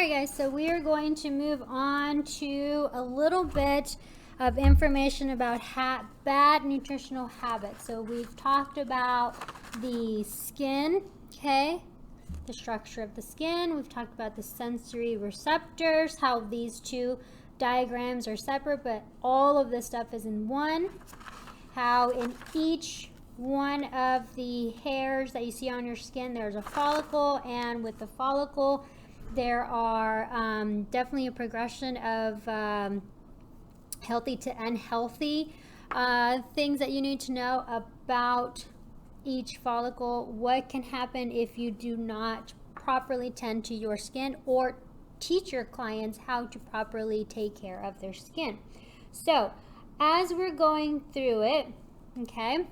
Alright guys, so we are going to move on to a little bit of information about bad nutritional habits. So we've talked about the skin, okay? The structure of the skin. We've talked about the sensory receptors, how these two diagrams are separate, but all of this stuff is in one. How in each one of the hairs that you see on your skin, there's a follicle, and with the follicle, there are definitely a progression of healthy to unhealthy things that you need to know about each follicle. What can happen if you do not properly tend to your skin or teach your clients how to properly take care of their skin. So as we're going through it, okay,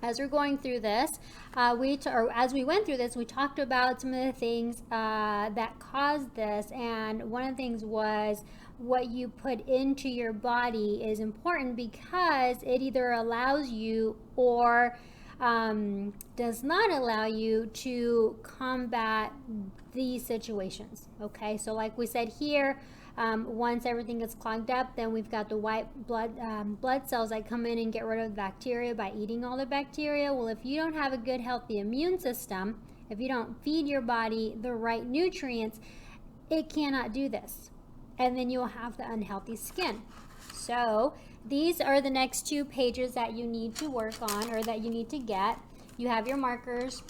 as we're going through this, as we went through this, we talked about some of the things that caused this, and one of the things was what you put into your body is important because it either allows you or does not allow you to combat these situations. Okay, so like we said here, once everything gets clogged up, then we've got the white blood cells that come in and get rid of the bacteria by eating all the bacteria. Well, if you don't have a good, healthy immune system, if you don't feed your body the right nutrients, it cannot do this. And then you'll have the unhealthy skin. So these are the next 2 pages that you need to work on, or that you need to get. You have your markers.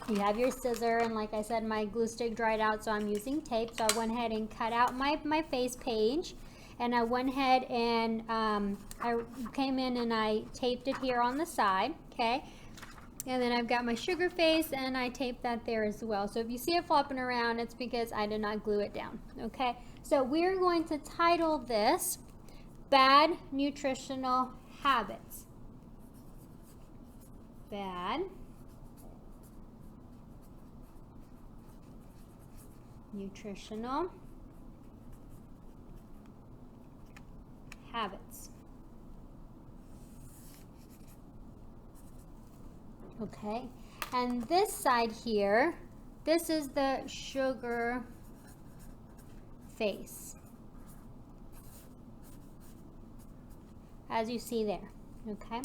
You have your scissor, and like I said, my glue stick dried out, so I'm using tape. So I went ahead and cut out my face page, and I went ahead and I came in and I taped it here on the side, okay? And then I've got my sugar face, and I taped that there as well. So if you see it flopping around, it's because I did not glue it down, okay? So we're going to title this Bad Nutritional Habits. Bad Nutritional Habits. Okay, and this side here, this is the sugar face, as you see there. Okay,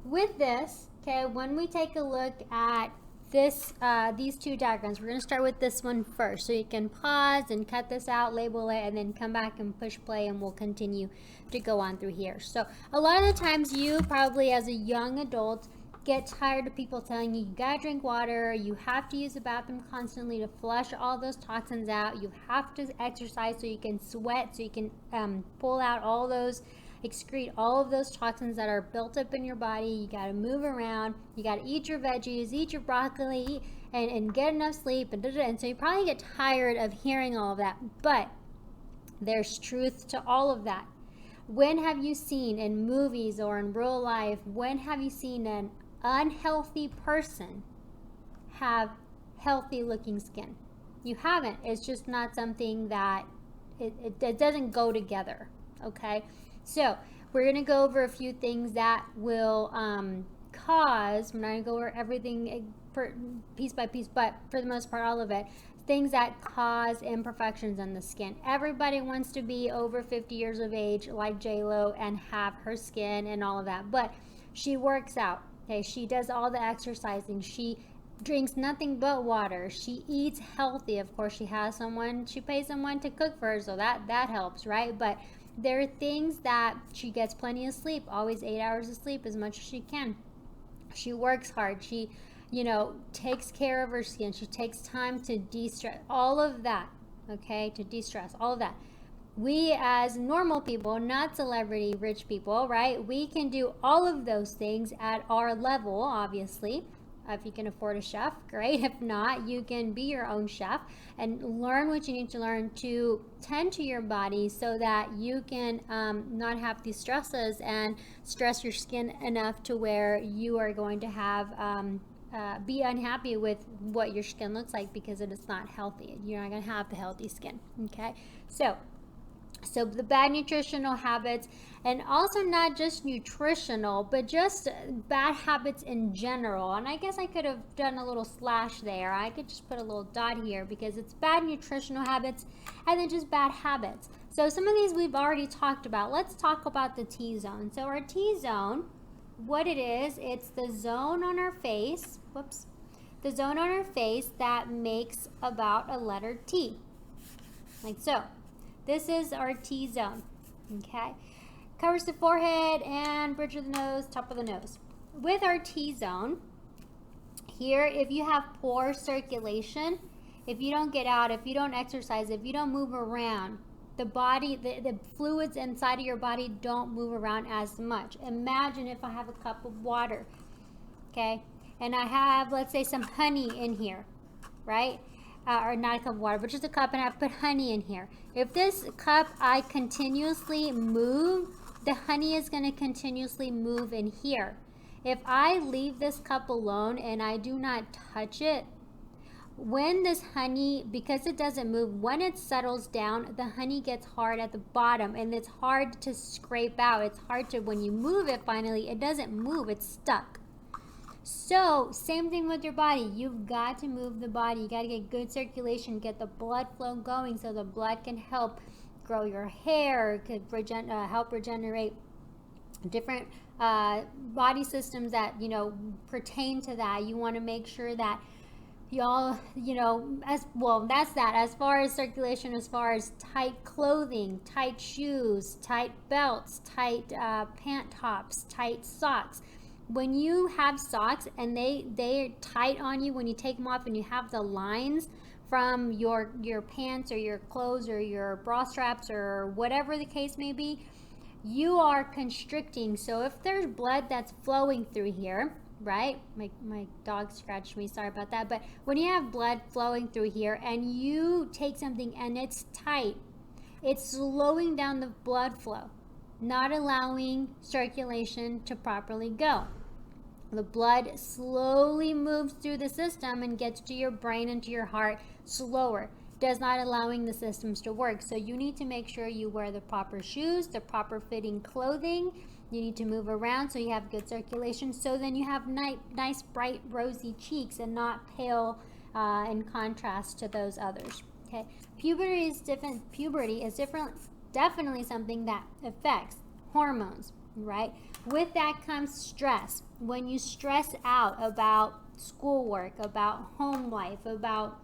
with this, okay, when we take a look at this, these 2 diagrams, we're going to start with this one first, so you can pause and cut this out, label it, and then come back and push play, and we'll continue to go on through here. So a lot of the times, you probably as a young adult get tired of people telling you gotta drink water, you have to use the bathroom constantly to flush all those toxins out, you have to exercise so you can sweat, so you can pull out all those, excrete all of those toxins that are built up in your body. You got to move around, you got to eat your veggies, eat your broccoli, and get enough sleep, and so you probably get tired of hearing all of that. But there's truth to all of that. When have you seen in movies or in real life, when have you seen an unhealthy person have healthy looking skin? You haven't. It's just not something that it doesn't go together. Okay, so we're going to go over a few things that will cause, I'm not going to go over everything piece by piece, but for the most part, all of it, things that cause imperfections on the skin. Everybody wants to be over 50 years of age like J-Lo and have her skin and all of that, but she works out. Okay, she does all the exercising. She drinks nothing but water. She eats healthy. Of course, she pays someone to cook for her, so that helps, right? But there are things that she gets plenty of sleep, always 8 hours of sleep, as much as she can. She works hard. She, takes care of her skin. She takes time to de-stress. All of that, okay, to de-stress, all of that. We as normal people, not celebrity rich people, right? We can do all of those things at our level, obviously. If you can afford a chef, great. If not, you can be your own chef and learn what you need to learn to tend to your body so that you can not have these stresses and stress your skin enough to where you are going to have be unhappy with what your skin looks like because it is not healthy. You're not going to have the healthy skin, okay? So So the bad nutritional habits, and also not just nutritional, but just bad habits in general. And I guess I could have done a little slash there. I could just put a little dot here because it's bad nutritional habits and then just bad habits. So some of these we've already talked about. Let's talk about the T-zone. So our T-zone, what it is, it's the zone on our face, the zone on our face that makes about a letter T, like so. This is our T-zone, okay? Covers the forehead and bridge of the nose, top of the nose. With our T-zone, here, if you have poor circulation, if you don't get out, if you don't exercise, if you don't move around, the body, the fluids inside of your body don't move around as much. Imagine if I have a cup of water, okay? And I have, let's say, some honey in here, right? Or not a cup of water, but just a cup, and I put honey in here. If this cup I continuously move, the honey is going to continuously move in here. If I leave this cup alone and I do not touch it, when this honey, because it doesn't move, when it settles down, the honey gets hard at the bottom and it's hard to scrape out. It's hard to, when you move it finally, it doesn't move, it's stuck. So, same thing with your body. You've got to move the body. You got to get good circulation, get the blood flow going so the blood can help grow your hair, could help regenerate different body systems that, pertain to that. You want to make sure that y'all, as well, that's that. As far as circulation, as far as tight clothing, tight shoes, tight belts, tight pant tops, tight socks. When you have socks and they're tight on you, when you take them off and you have the lines from your pants or your clothes or your bra straps or whatever the case may be, you are constricting. So if there's blood that's flowing through here, right? My dog scratched me, sorry about that. But when you have blood flowing through here and you take something and it's tight, it's slowing down the blood flow, not allowing circulation to properly go. The blood slowly moves through the system and gets to your brain and to your heart slower, does not allowing the systems to work. So you need to make sure you wear the proper shoes, the proper fitting clothing. You need to move around so you have good circulation. So then you have nice, bright, rosy cheeks and not pale in contrast to those others. Okay, puberty is different. Definitely something that affects hormones, right? With that comes stress. When you stress out about schoolwork, about home life, about,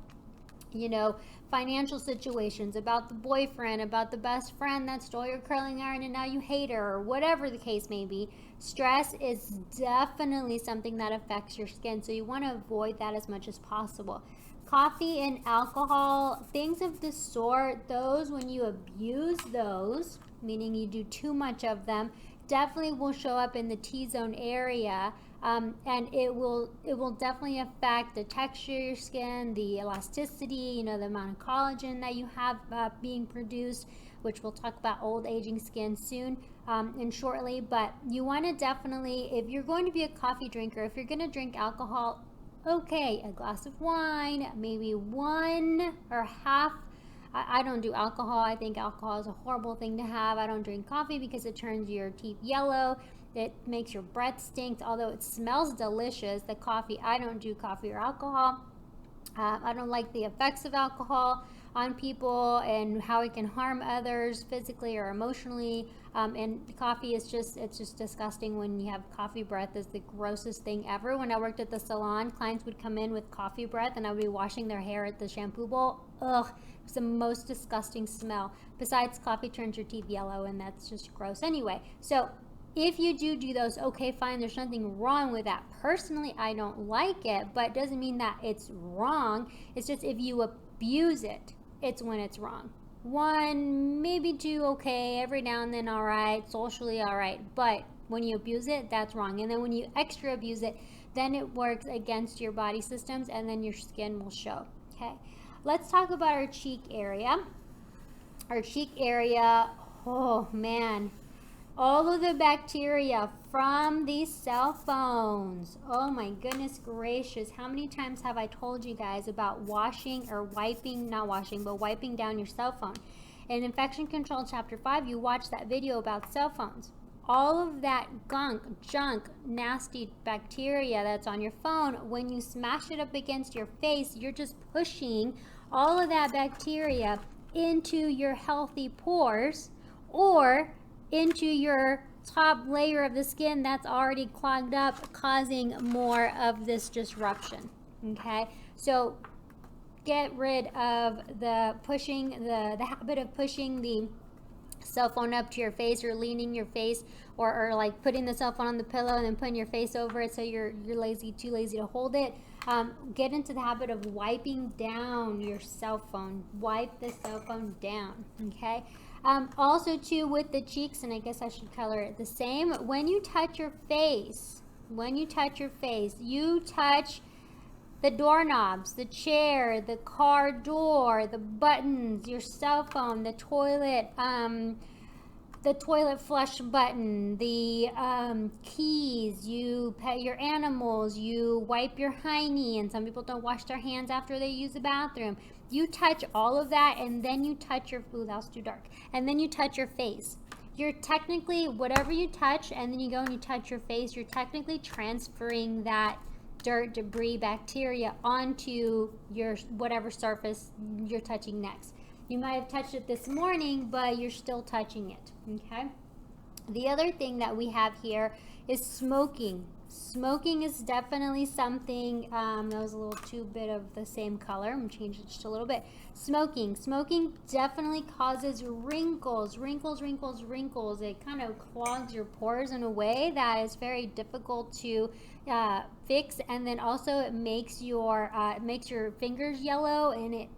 financial situations, about the boyfriend, about the best friend that stole your curling iron and now you hate her, or whatever the case may be, stress is definitely something that affects your skin. So you want to avoid that as much as possible. Coffee and alcohol, things of the sort, those, when you abuse those, meaning you do too much of them, definitely will show up in the T-zone area, and it will definitely affect the texture of your skin, the elasticity, the amount of collagen that you have being produced, which we'll talk about old aging skin soon and shortly. But you want to definitely, if you're going to be a coffee drinker, if you're going to drink alcohol, okay, a glass of wine, maybe one or half. I don't do alcohol. I think alcohol is a horrible thing to have. I don't drink coffee because it turns your teeth yellow. It makes your breath stink, although it smells delicious. The coffee, I don't do coffee or alcohol. I don't like the effects of alcohol on people and how it can harm others physically or emotionally. And coffee is it's just disgusting. When you have coffee breath, is the grossest thing ever. When I worked at the salon, clients would come in with coffee breath and I would be washing their hair at the shampoo bowl. Ugh, it's the most disgusting smell. Besides, coffee turns your teeth yellow and that's just gross anyway. So if you do those, okay, fine, there's nothing wrong with that. Personally, I don't like it, but it doesn't mean that it's wrong. It's just if you abuse it, it's when it's wrong. One, maybe two, okay, every now and then, all right, socially, all right. But when you abuse it, that's wrong. And then when you extra abuse it, then it works against your body systems and then your skin will show, okay? Let's talk about our cheek area. Our cheek area, oh man, all of the bacteria from these cell phones. Oh my goodness gracious. How many times have I told you guys about washing or wiping, not washing, but wiping down your cell phone? In Infection Control Chapter 5, you watch that video about cell phones. All of that junk, nasty bacteria that's on your phone, when you smash it up against your face, you're just pushing all of that bacteria into your healthy pores or into your top layer of the skin that's already clogged up, causing more of this disruption. Okay, so get rid of the habit of pushing the cell phone up to your face, or leaning your face, or like putting the cell phone on the pillow and then putting your face over it so you're too lazy to hold it. Get into the habit of wiping down your cell phone. Wipe the cell phone down, okay? Also too, with the cheeks, and I guess I should color it the same, when you touch your face, you touch the doorknobs, the chair, the car door, the buttons, your cell phone, the toilet flush button, the keys, you pet your animals, you wipe your hiney, and some people don't wash their hands after they use the bathroom. You touch all of that, and then you touch your, ooh, that was too dark, and then you touch your face. You're technically, whatever you touch, and then you go and you touch your face, you're technically transferring that dirt, debris, bacteria onto your whatever surface you're touching next. You might have touched it this morning, but you're still touching it, okay? The other thing that we have here is smoking. Smoking is definitely something, that was a little too bit of the same color. I'm going to change it just a little bit. Smoking definitely causes wrinkles. It kind of clogs your pores in a way that is very difficult to fix, and then also it makes your fingers yellow, and it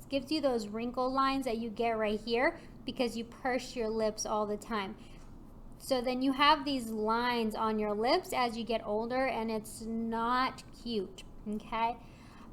gives you those wrinkle lines that you get right here because you purse your lips all the time. So then you have these lines on your lips as you get older, and it's not cute, okay?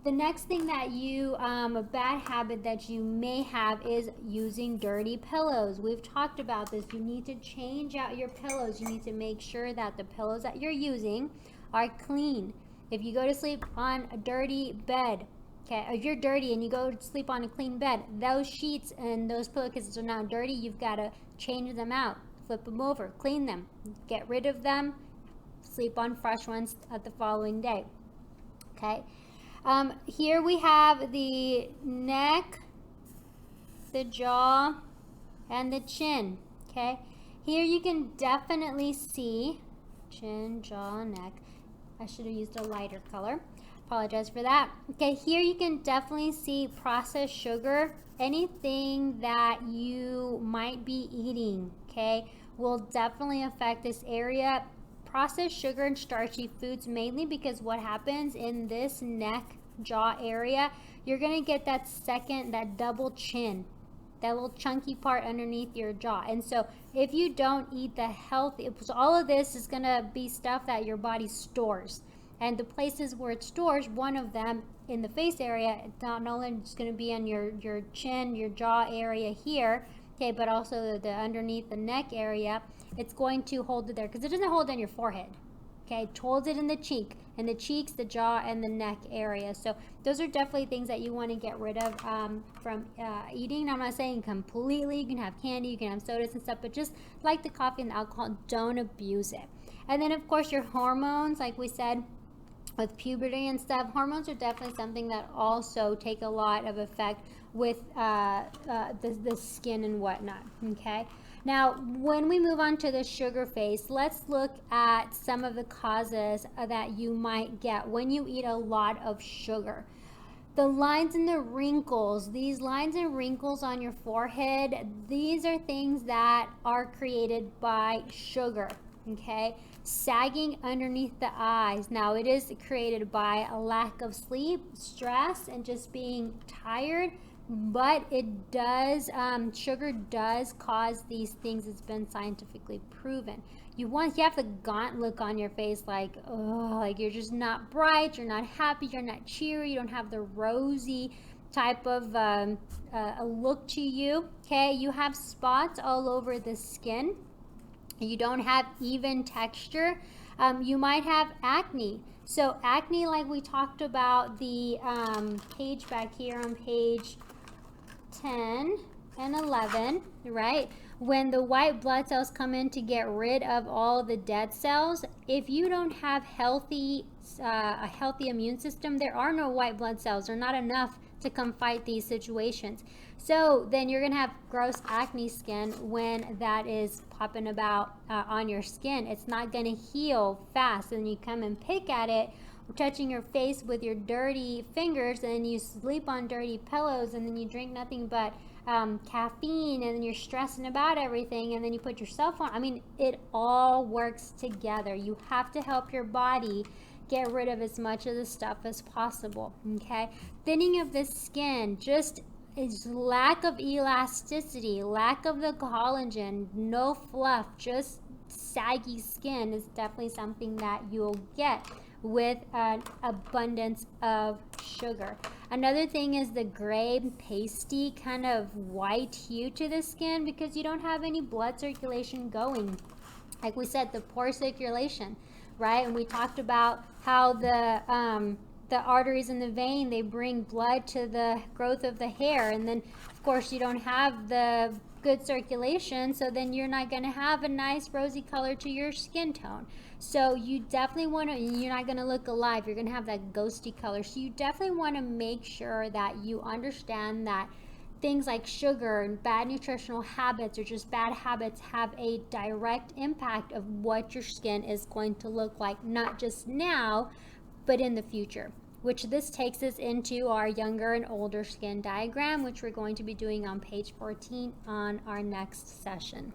The next thing that a bad habit that you may have is using dirty pillows. We've talked about this. You need to change out your pillows. You need to make sure that the pillows that you're using are clean. If you go to sleep on a dirty bed, okay, if you're dirty and you go to sleep on a clean bed, those sheets and those pillowcases are now dirty. You've got to change them out. Flip them over, clean them, get rid of them, sleep on fresh ones the following day. Okay, here we have the neck, the jaw, and the chin. Okay, here you can definitely see chin, jaw, neck. I should have used a lighter color. Apologize for that. Okay, here you can definitely see processed sugar. Anything that you might be eating, okay, will definitely affect this area. Processed sugar and starchy foods mainly, because what happens in this neck, jaw area, you're gonna get that double chin, that little chunky part underneath your jaw. And so if you don't eat the healthy, so all of this is gonna be stuff that your body stores. And the places where it stores, one of them in the face area, not only just going to be on your chin, your jaw area here, okay, but also the underneath the neck area. It's going to hold it there because it doesn't hold on your forehead. Okay, it holds it in the cheek, and the cheeks, the jaw, and the neck area. So those are definitely things that you want to get rid of from eating. I'm not saying completely. You can have candy, you can have sodas and stuff, but just like the coffee and the alcohol, don't abuse it. And then of course your hormones, like we said, with puberty and stuff, hormones are definitely something that also take a lot of effect with the skin and whatnot, okay? Now, when we move on to the sugar phase, let's look at some of the causes that you might get when you eat a lot of sugar. The lines and the wrinkles, these lines and wrinkles on your forehead, these are things that are created by sugar, okay? Sagging underneath the eyes. Now, it is created by a lack of sleep, stress, and just being tired, but it does, sugar does cause these things. It's been scientifically proven. You have the gaunt look on your face, like, oh, like you're just not bright, you're not happy, you're not cheery, you don't have the rosy type of a look to you, okay? You have spots all over the skin. You don't have even texture. You might have acne. So acne, like we talked about the page back here on page 10, and 11, right? When the white blood cells come in to get rid of all the dead cells, if you don't have a healthy immune system, there are no white blood cells. They're not enough to come fight these situations. So then you're going to have gross acne skin when that is popping about on your skin. It's not going to heal fast. And you come and pick at it, touching your face with your dirty fingers, and then you sleep on dirty pillows, and then you drink nothing but caffeine, and then you're stressing about everything, and then you put your cell phone. I mean, it all works together. You have to help your body get rid of as much of the stuff as possible, okay? Thinning of the skin just is lack of elasticity, lack of the collagen, no fluff, just saggy skin is definitely something that you'll get with an abundance of sugar. Another thing is the gray, pasty, kind of white hue to the skin because you don't have any blood circulation going. Like we said, the poor circulation, right? And we talked about how the arteries in the vein, they bring blood to the growth of the hair. And then, of course, you don't have the good circulation, so then you're not going to have a nice rosy color to your skin tone. So you definitely want to, you're not going to look alive. You're going to have that ghosty color. So you definitely want to make sure that you understand that things like sugar and bad nutritional habits or just bad habits have a direct impact of what your skin is going to look like, not just now, but in the future. Which this takes us into our younger and older skin diagram, which we're going to be doing on page 14 on our next session.